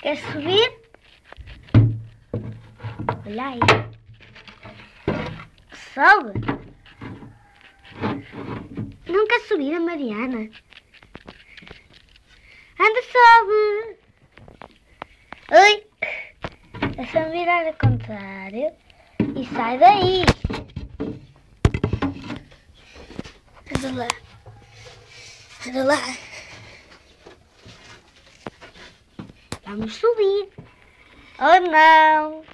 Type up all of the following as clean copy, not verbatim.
Quer subir? Olha aí. Sobe. Não quer subir a Mariana. Anda, sobe. Oi. Deixa-me virar ao contrário. E sai daí. Anda lá. Anda lá. Vamos subir. Oh não.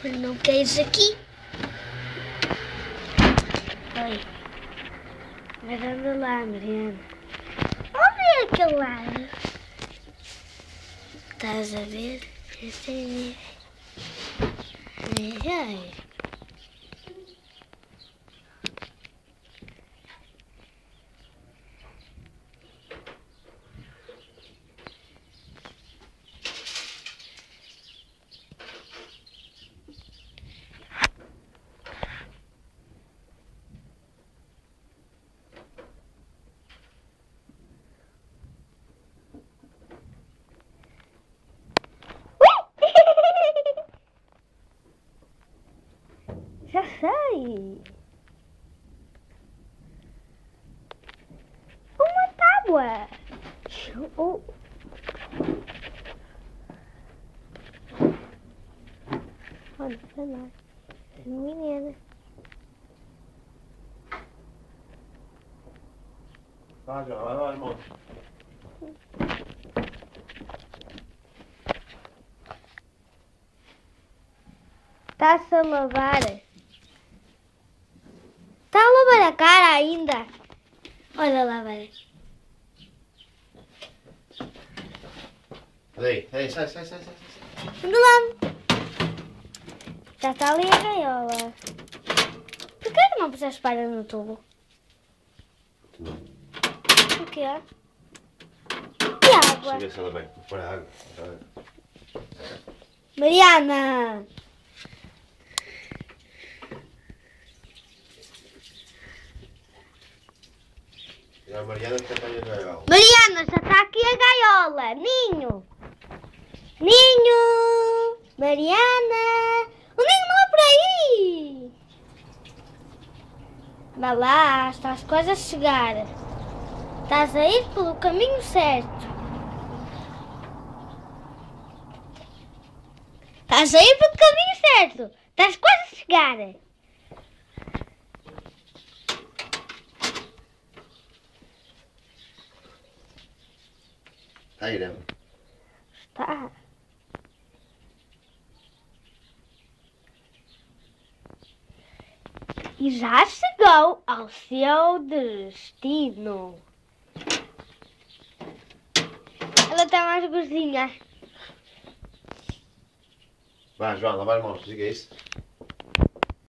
Mas não queres aqui? Oi. Mas anda lá, Mariana. Olha aquele lado. Estás a ver? Esse é nível. Ai, ai. Já sei. Uma tábua. Oh. Olha, sei lá. Menina. Vai lá, irmão. Está-se a lavar. Está a lavar a cara ainda. Olha lá, vai. Ei, sai. Anda lá. Já está ali a gaiola. Por que não puseste palha no tubo? O quê? E água? Deixa eu ver se ela vem. Vou pôr a água. Mariana! E a Mariana que apanha a gaiola. Mariana, já está aqui a gaiola. Ninho! Ninho! Mariana! O ninho não é por aí! Vá lá, estás quase a chegar. Estás a ir pelo caminho certo. Estás a ir pelo caminho certo. Estás quase a chegar. Está aí, né? Está. E já chegou ao seu destino. Ela está mais gordinha. Vai, João, lavar as mãos. Diga isso.